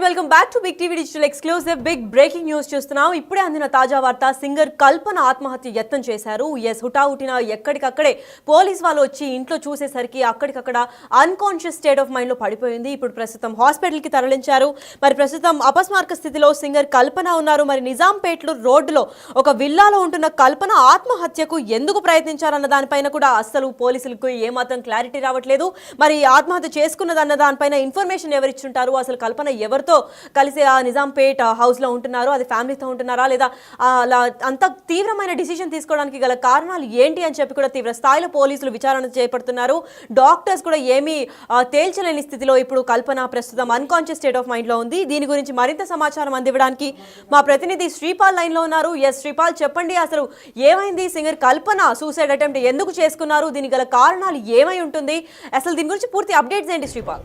Welcome back to big TV digital exclusive big breaking news చూస్తున్నాం. ఇప్పుడే అందిన తాజా వార్త, సింగర్ కల్పన ఆత్మహత్య యత్నం చేశారు. హుటాహుటిన ఎక్కడికక్కడే పోలీస్ వాళ్ళు వచ్చి ఇంట్లో చూసేసరికి అక్కడికక్కడ అన్కాన్షియస్ స్టేట్ ఆఫ్ మైండ్ లో పడిపోయింది. ఇప్పుడు ప్రస్తుతం హాస్పిటల్ కి తరలించారు. మరి ప్రస్తుతం అపస్మారక స్థితిలో సింగర్ కల్పన ఉన్నారు. మరి నిజాంపేట్ రోడ్డులో ఒక విల్లాలో ఉంటున్న కల్పన ఆత్మహత్యకు ఎందుకు ప్రయత్నించారన్న దానిపైన కూడా అస్సలు పోలీసులకు ఏమాత్రం క్లారిటీ రావట్లేదు. మరి ఆత్మహత్య చేసుకున్నదన్న దానిపైన ఇన్ఫర్మేషన్ ఎవరిచ్చుంటారు, అసలు కల్పన ఎవరితో కలిసి ఆ నిజాంపేట్ హౌస్ లో ఉంటున్నారో, అది ఫ్యామిలీతో ఉంటున్నారా లేదా అలా అంత తీవ్రమైన డిసిషన్ తీసుకోవడానికి గల కారణాలు ఏంటి అని చెప్పి కూడా తీవ్ర స్థాయిలో పోలీసులు విచారణ చేపడుతున్నారు. డాక్టర్స్ కూడా ఏమీ తేల్చలేని స్థితిలో ఇప్పుడు కల్పన ప్రస్తుతం అన్కాన్షియస్ స్టేట్ ఆఫ్ మైండ్ లో ఉంది. దీని గురించి మరింత సమాచారం అందివ్వడానికి మా ప్రతినిధి శ్రీపాల్ లైన్ లో ఉన్నారు. ఎస్ శ్రీపాల్, చెప్పండి, అసలు ఏమైంది? సింగర్ కల్పన సూసైడ్ అటెంప్ట్ ఎందుకు చేసుకున్నారు? దీనికి గల కారణాలు ఏమై ఉంటుంది? అసలు దీని గురించి పూర్తి అప్డేట్స్ ఏంటి శ్రీపాల్?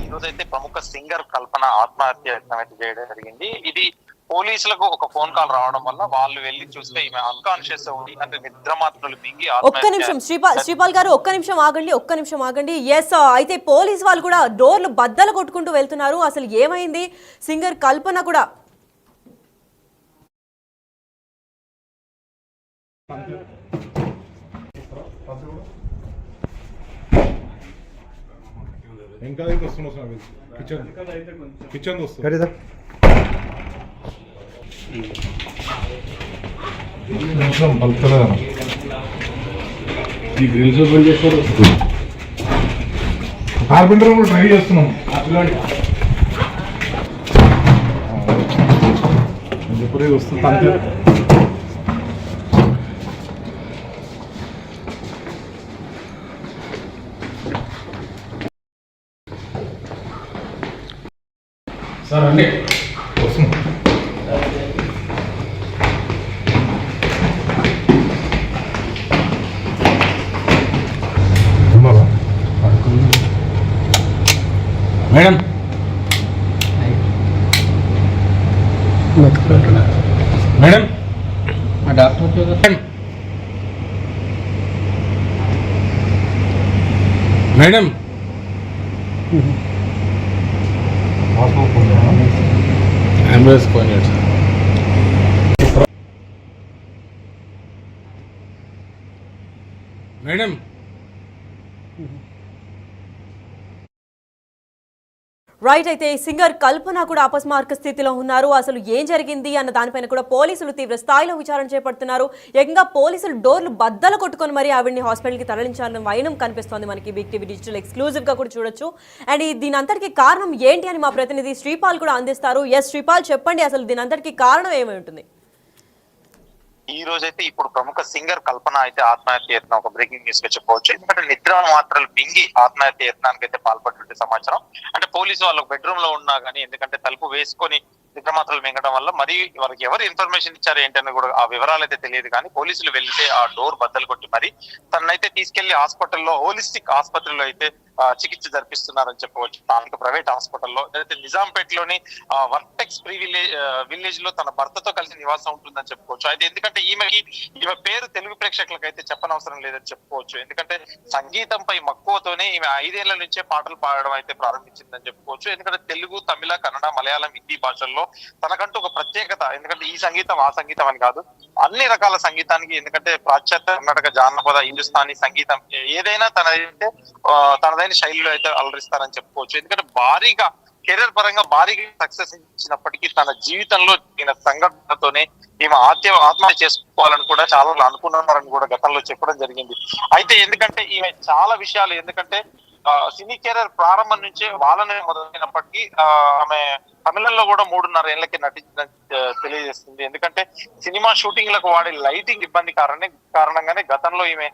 ఈరోజైతే ప్రముఖ సింగర్ కల్పన ఆత్మహత్య చేయడం జరిగింది. ఇది పోలీసులకు ఒక ఫోన్ కాల్ రావడం వల్ల వాళ్ళు వెళ్లి చూస్తే ఈమె అన్కాన్షియస్ ఉంది, అంటే నిద్ర మాత్రలు మింగి. ఒక్క నిమిషం శ్రీపాల్ గారు, ఒక్క నిమిషం ఆగండి. ఎస్, అయితే పోలీస్ వాళ్ళు కూడా డోర్లు బద్దలు కొట్టుకుంటూ వెళ్తున్నారు. అసలు ఏమైంది? సింగర్ కల్పన కూడా ఇంకా వస్తున్నాం కిచెన్ వస్తుంది. కార్పెంటర్ కూడా ట్రై చేస్తున్నాం. ఎప్పుడే వస్తుంది అంతే. సార్ అండి వస్తున్నాం. Madam madam doctor madam ambulance phone చేయండి సార్. మేడం రైట్, అయితే సింగర్ కల్పన కూడా అపస్మారక స్థితిలో ఉన్నారు. అసలు ఏం జరిగింది అన్న దానిపైన కూడా పోలీసులు తీవ్ర స్థాయిలో విచారణ చేపడుతున్నారు. ఏకంగా పోలీసులు డోర్లు బద్దలు కొట్టుకొని మరి ఆవిడ్ని హాస్పిటల్కి తరలించాలని వైనం కనిపిస్తోంది. మనకి బిగ్ టీవీ డిజిటల్ ఎక్స్క్లూజివ్ గా కూడా చూడొచ్చు. అండ్ దీని అంతటికి కారణం ఏంటి అని మా ప్రతినిధి శ్రీపాల్ కూడా అందిస్తారు. ఎస్ శ్రీపాల్, చెప్పండి, అసలు దీని అంతటికి కారణం ఏమై ఉంటుంది? ఈ రోజైతే ఇప్పుడు ప్రముఖ సింగర్ కల్పన అయితే ఆత్మహత్య యత్నం ఒక బ్రేకింగ్ న్యూస్ గా చెప్పవచ్చు. ఎందుకంటే నిద్ర మాత్రలు మింగి ఆత్మహత్య యత్నానికి అయితే పాల్పడినట్టు సమాచారం. అంటే పోలీసు వాళ్ళకు బెడ్రూమ్ లో ఉన్నా కానీ, ఎందుకంటే తలుపు వేసుకొని నిద్ర మాత్రలు మింగడం వల్ల మరి వాళ్ళకి ఎవరు ఇన్ఫర్మేషన్ ఇచ్చారు ఏంటని కూడా ఆ వివరాలు అయితే తెలియదు. కానీ పోలీసులు వెళ్తే ఆ డోర్ బద్దలు కొట్టి మరి తనైతే తీసుకెళ్లి హాస్పిటల్లో, హోలిస్టిక్ ఆసుపత్రిలో అయితే చికిత్స జరిపిస్తున్నారని చెప్పవచ్చు. స్థానిక ప్రైవేట్ హాస్పిటల్లో, అయితే నిజాంపేట్ లోని వర్టెక్స్ ప్రీ విలేజ్ లో తన భర్తతో కలిసి నివాసం ఉంటుందని చెప్పుకోవచ్చు. అయితే ఎందుకంటే ఈమె పేరు తెలుగు ప్రేక్షకులకు అయితే చెప్పనవసరం లేదని చెప్పుకోవచ్చు. ఎందుకంటే సంగీతంపై మక్కువతోనే ఈమె 5 ఏళ్ల నుంచే పాటలు పాడడం అయితే ప్రారంభించిందని చెప్పుకోవచ్చు. ఎందుకంటే తెలుగు, తమిళ, కన్నడ, మలయాళం, హిందీ భాషల్లో తనకంటూ ఒక ప్రత్యేకత. ఎందుకంటే ఈ సంగీతం ఆ సంగీతం అని కాదు, అన్ని రకాల సంగీతానికి, ఎందుకంటే పాశ్చాత్య, కర్ణాటక, జానపద, హిందుస్థానీ సంగీతం ఏదైనా తనదైన శైలిలో అయితే అలరిస్తారని చెప్పుకోవచ్చు. ఎందుకంటే భారీగా కెరీర్ పరంగా భారీగా సక్సెస్ ఇచ్చినప్పటికీ తన జీవితంలో జరిగిన సంఘటనతోనే ఈమె ఆత్మహత్య చేసుకోవాలని కూడా చాలా అనుకున్నారని కూడా గతంలో చెప్పడం జరిగింది. అయితే ఎందుకంటే ఈమె చాలా విషయాలు, ఎందుకంటే సినీ కెరీర్ ప్రారంభం నుంచే వాళ్ళనే మొదలైనప్పటికీ ఆమె తమిళంలో కూడా 3.5 ఏళ్లకి నటించడం తెలియజేస్తుంది. ఎందుకంటే సినిమా షూటింగ్ లకు వాడే లైటింగ్ ఇబ్బంది కారణంగానే గతంలో ఈమె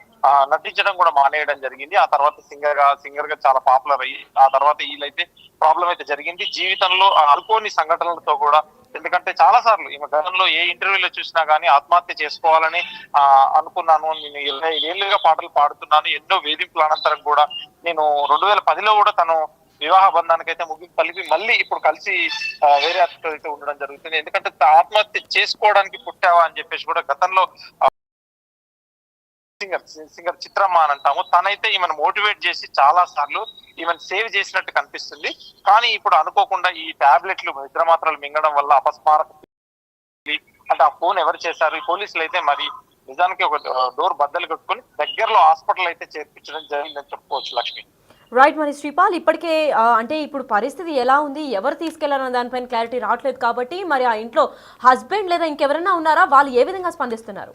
నటించడం కూడా మానేయడం జరిగింది. ఆ తర్వాత సింగర్ గా చాలా పాపులర్ అయ్యి ఆ తర్వాత వీళ్ళైతే ప్రాబ్లం అయితే జరిగింది జీవితంలో. అనుకోని సంఘటనలతో కూడా, ఎందుకంటే చాలా సార్లు ఈమె గతంలో ఏ ఇంటర్వ్యూలో చూసినా గానీ ఆత్మహత్య చేసుకోవాలని అనుకున్నాను, నేను 25 ఏళ్లుగా పాటలు పాడుతున్నాను, ఎన్నో వేధింపుల అనంతరం కూడా నేను 2010లో కూడా తను వివాహ బంధానికి అయితే ముగింపు కలిపి మళ్ళీ ఇప్పుడు కలిసి వేరే అతనితో అయితే ఉండడం జరుగుతుంది. ఎందుకంటే ఆత్మహత్య చేసుకోవడానికి పుట్టావా అని చెప్పేసి కూడా గతంలో సింగర్ చిత్రమ్మ అని అంటాము. తనైతే ఈమెను మోటివేట్ చేసి చాలా సార్లు ఈమెను సేవ్ చేసినట్టు కనిపిస్తుంది. కానీ ఇప్పుడు అనుకోకుండా ఈ టాబ్లెట్లు నిద్ర మాత్రలు మింగడం వల్ల అపస్మారక అంటే ఆ ఫోన్ ఎవరు చేశారు, ఈ పోలీసులు అయితే మరి నిజానికి ఒక డోర్ బద్దలు కట్టుకుని దగ్గరలో హాస్పిటల్ అయితే చేర్పించడం జరిగిందని చెప్పుకోవచ్చు లక్ష్మి. రైట్. మరి శ్రీపాల్, ఇప్పటికే అంటే ఇప్పుడు పరిస్థితి ఎలా ఉంది, ఎవరు తీసుకెళ్లారన్న దానిపైన క్లారిటీ రావట్లేదు కాబట్టి మరి ఆ ఇంట్లో హస్బెండ్ లేదా ఇంకెవరైనా ఉన్నారా, వాళ్ళు ఏ విధంగా స్పందిస్తున్నారు?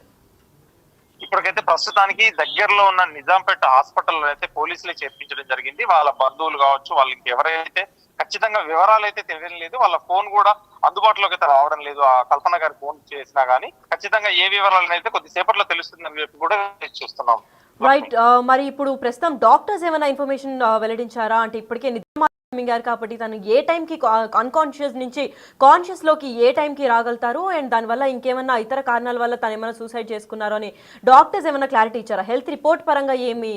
ఇప్పటికైతే ప్రస్తుతానికి దగ్గరలో ఉన్న నిజాంపేట హాస్పిటల్లో అయితే పోలీసులే చేర్పించడం జరిగింది. వాళ్ళ బంధువులు కావచ్చు, వాళ్ళకి ఎవరైతే ఖచ్చితంగా వివరాలు అయితే తెలియలేదు, వాళ్ళ ఫోన్ కూడా అందుబాటులోకి అయితే రావడం లేదు. ఆ కల్పన గారి ఫోన్ చేసినా గానీ ఖచ్చితంగా ఏ వివరాలను అయితే కొద్దిసేపట్లో తెలుస్తుందని చెప్పి కూడా చూస్తున్నాం. రైట్. మరి ఇప్పుడు ప్రస్తుతం డాక్టర్స్ ఏమైనా ఇన్ఫర్మేషన్ వెల్లడించారా? అంటే ఇప్పటికే నిద్ర మింగారు కాబట్టి తను ఏ టైంకి అన్కాన్షియస్ నుంచి కాన్షియస్ లోకి ఏ టైంకి రాగలుగుతారు, అండ్ దానివల్ల ఇంకేమన్నా ఇతర కారణాల వల్ల తను ఏమైనా సూసైడ్ చేసుకున్నారో అని డాక్టర్స్ ఏమైనా క్లారిటీ ఇచ్చారా? హెల్త్ రిపోర్ట్ పరంగా ఏమి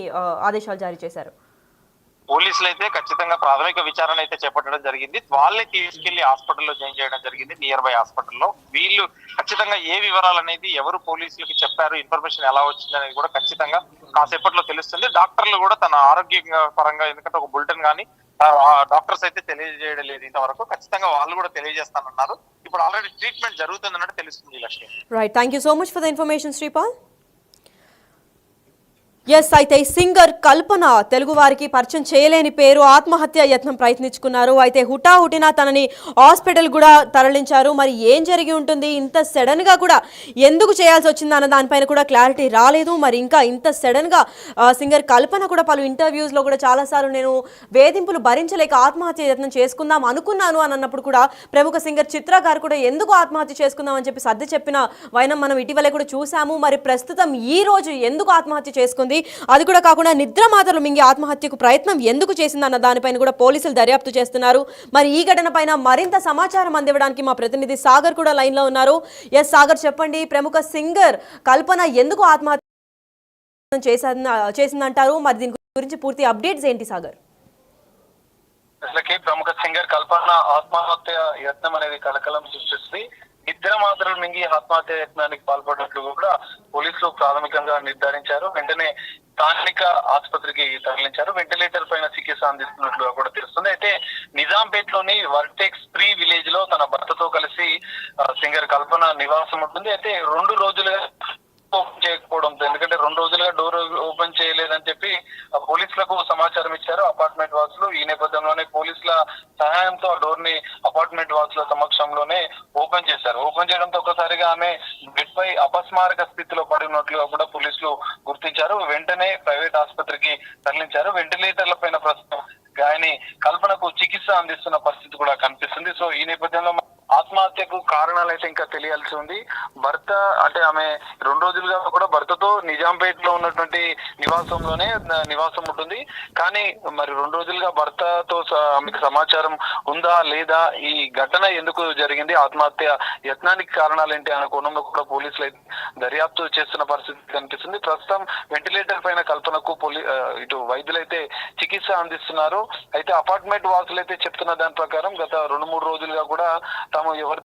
ఆదేశాలు జారీ చేశారు? పోలీసులు అయితే ఖచ్చితంగా ప్రాథమిక విచారణ అయితే చేపట్టడం జరిగింది. వాళ్ళే తీసుకెళ్లి హాస్పిటల్లో జాయిన్ చేయడం జరిగింది, నియర్ బై హాస్పిటల్లో. వీళ్ళు ఖచ్చితంగా ఏ వివరాలు అనేది ఎవరు పోలీసులకి చెప్పారు, ఇన్ఫర్మేషన్ ఎలా వచ్చింది అనేది కూడా ఖచ్చితంగా కాసేపట్లో తెలుస్తుంది. డాక్టర్లు కూడా తన ఆరోగ్య పరంగా, ఎందుకంటే ఒక బులెటిన్ కానీ డాక్టర్స్ అయితే తెలియజేయడం లేదు ఇంతవరకు. ఖచ్చితంగా వాళ్ళు కూడా తెలియజేస్తానన్నారు. ఇప్పుడు ఆల్రెడీ ట్రీట్మెంట్ జరుగుతుందన్నట్టు తెలుస్తుంది Lakshmi. Right. Thank you so much for the information Sripal. Yes, అయితే సింగర్ కల్పన తెలుగు వారికి పరిచయం చేయలేని పేరు, ఆత్మహత్య యత్నం ప్రయత్నించుకున్నారు. అయితే హుటాహుటిన తనని హాస్పిటల్ కూడా తరలించారు. మరి ఏం జరిగి ఉంటుంది, ఇంత సడన్ గా కూడా ఎందుకు చేయాల్సి వచ్చింది అన్న దానిపైన కూడా క్లారిటీ రాలేదు. మరి ఇంకా ఇంత సడన్ గా సింగర్ కల్పన కూడా పలు ఇంటర్వ్యూస్ లో కూడా చాలాసార్లు నేను వేధింపులు భరించలేక ఆత్మహత్య యత్నం చేసుకుందాం అనుకున్నాను అని అన్నప్పుడు కూడా ప్రముఖ సింగర్ చిత్ర గారు కూడా ఎందుకు ఆత్మహత్య చేసుకుందాం అని చెప్పి సర్ది చెప్పిన వైనం మనం ఇటీవలే కూడా చూసాము. మరి ప్రస్తుతం ఈ రోజు ఎందుకు ఆత్మహత్య చేసుకుంది, అది కూడా కాకుండా నిద్ర మాత్రలు మింగి ఆత్మహత్యకు ప్రయత్నం ఎందుకు చేసిందన్న దానిపైన కూడా పోలీసులు దర్యాప్తు చేస్తున్నారు. మరి ఈ ఘటన పైన మరింత సమాచారం అందివ్వడానికి మా ప్రతినిధి సాగర్ కూడా లైన్ లో ఉన్నారు. ఎస్ సాగర్, చెప్పండి, ప్రముఖ సింగర్ కల్పన ఎందుకు ఆత్మహత్య చేసిందంటారు? మరి దీని గురించి పూర్తి అప్డేట్స్ ఏంటి సాగర్? అసలుకి ప్రముఖ సింగర్ కల్పన ఆత్మహత్య యత్నం అనేది కలకలం సృష్టిస్తుంది. నిద్ర మాత్రలు మింగి ఆత్మహత్య యత్నానికి పాల్పడినట్లు కూడా పోలీసులు ప్రాథమికంగా నిర్ధారించారు. వెంటనే స్థానిక ఆసుపత్రికి తరలించారు. వెంటిలేటర్ పైన చికిత్స అందిస్తున్నట్లుగా కూడా తెలుస్తుంది. అయితే నిజాంపేట్ లోని వర్టెక్స్ 3 విలేజ్ లో తన భర్తతో కలిసి సింగర్ కల్పన నివాసం ఉంటుంది. అయితే 2 రోజులుగా ఓపెన్ చేయకపోవడంతో, ఎందుకంటే 2 రోజులుగా డోర్ ఓపెన్ చేయలేదని చెప్పి పోలీసులకు సమాచారం ఇచ్చారు అపార్ట్మెంట్ వాసులు. ఈ నేపథ్యంలోనే పోలీసుల సహాయంతో ఆ డోర్ ని అపార్ట్మెంట్ వాసుల సమక్షంలోనే ఓపెన్ చేశారు. ఓపెన్ చేయడంతో ఒకసారిగా ఆమె బెడ్ పై అపస్మారక స్థితిలో పడి ఉన్నట్లుగా కూడా పోలీసులు గుర్తించారు. వెంటనే ప్రైవేట్ ఆసుపత్రికి తరలించారు. వెంటిలేటర్ల పైన ప్రస్తుతం గాయని కల్పనకు చికిత్స అందిస్తున్న పరిస్థితి కూడా కనిపిస్తుంది. సో ఈ నేపథ్యంలో ఆత్మహత్యకు కారణాలు అయితే ఇంకా తెలియాల్సి ఉంది. భర్త అంటే ఆమె 2 రోజులుగా కూడా భర్తతో నిజాంపేట్ లో ఉన్నటువంటి నివాసం ఉంటుంది. కానీ మరి 2 రోజులుగా భర్తతో మీకు సమాచారం ఉందా లేదా, ఈ ఘటన ఎందుకు జరిగింది, ఆత్మహత్య యత్నానికి కారణాలు ఏంటి అనే కోణంలో కూడా పోలీసులు అయితే దర్యాప్తు చేస్తున్న పరిస్థితి కనిపిస్తుంది. ప్రస్తుతం వెంటిలేటర్ పైన కల్పనకు ఇటు వైద్యులైతే చికిత్స అందిస్తున్నారు. అయితే అపార్ట్మెంట్ వాసులు అయితే చెప్తున్న దాని ప్రకారం గత 2-3 రోజులుగా కూడా తాము ఎవరి